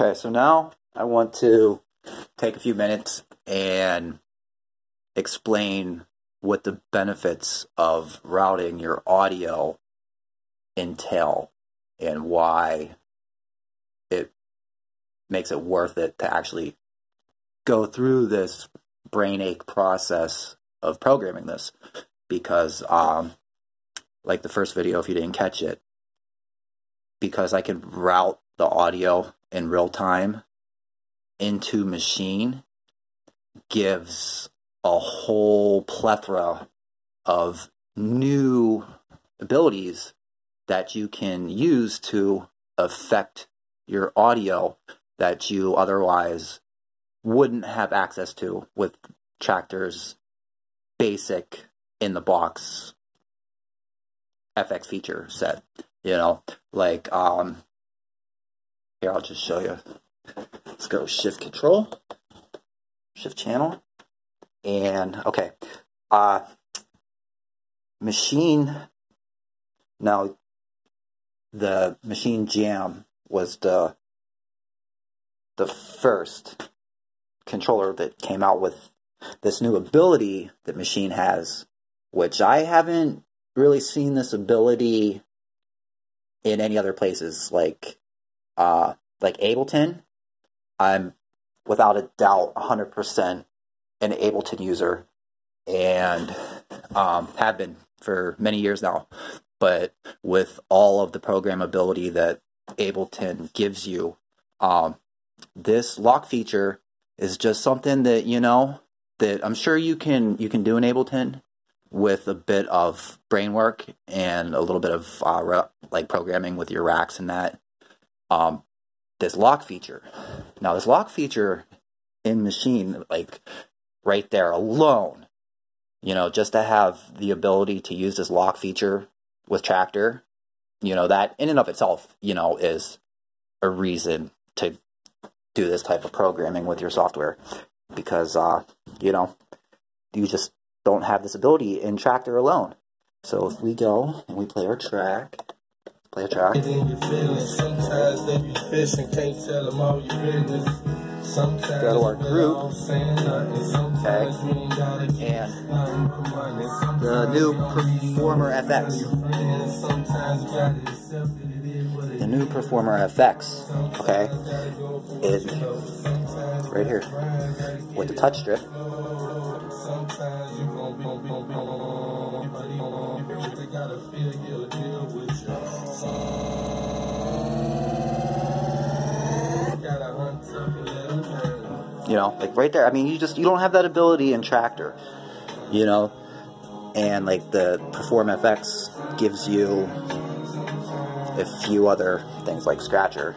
Okay, so now I want to take a few minutes and explain what the benefits of routing your audio entail and why it makes it worth it to actually go through this brain ache process of programming this. Because like the first video, if you didn't catch it, because I can route the audio in real time into Maschine, gives a whole plethora of new abilities that you can use to affect your audio that you otherwise wouldn't have access to with Traktor's basic in-the-box FX feature set. You know, like, here, I'll just show you. Let's go Shift Control, Shift Channel, and, okay, Maschine, now, the Maschine Jam was the first controller that came out with this new ability that Maschine has, which I haven't really seen this ability in any other places, like Ableton. I'm without a doubt 100% an Ableton user, and have been for many years now. But with all of the programmability that Ableton gives you, this lock feature is just something that, you know, that I'm sure you can do in Ableton with a bit of brain work and a little bit of like programming with your racks and that. This lock feature. Now, this lock feature in Maschine, like right there alone, you know, just to have the ability to use this lock feature with Traktor, you know, that in and of itself, you know, is a reason to do this type of programming with your software, because, you know, you just don't have this ability in Traktor alone. So if we go and we play our track, go to our group, okay, and the new Performer FX. The new Performer FX, okay, is right here with the touch strip. You know, like right there. I mean, you don't have that ability in Traktor, you know, and like the Perform FX gives you a few other things like Scratcher.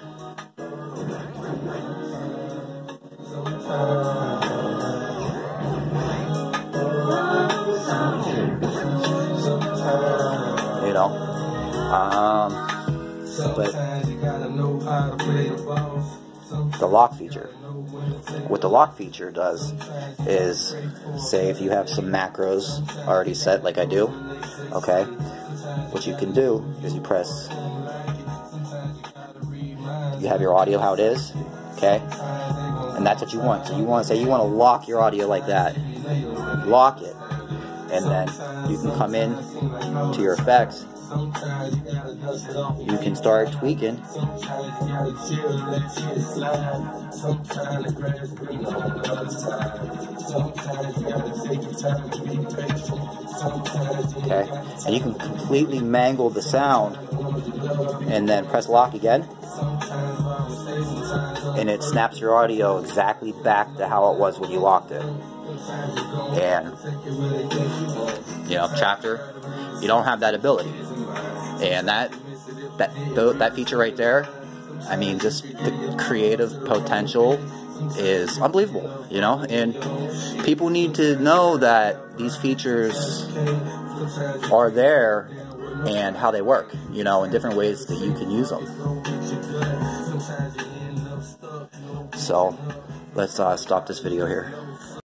You know, but the lock feature. What the lock feature does is, say if you have some macros already set like I do, okay, what you can do is you press, you have your audio how it is, okay, and that's what you want. So you want to say you want to lock your audio like that, lock it, and then you can come in to your effects. You can start tweaking. Okay, and you can completely mangle the sound and then press lock again, and it snaps your audio exactly back to how it was when you locked it. And, you know, Traktor, you don't have that ability. And that feature right there, I mean, just the creative potential is unbelievable, you know, and people need to know that these features are there and how they work, you know, in different ways that you can use them. So let's stop this video here.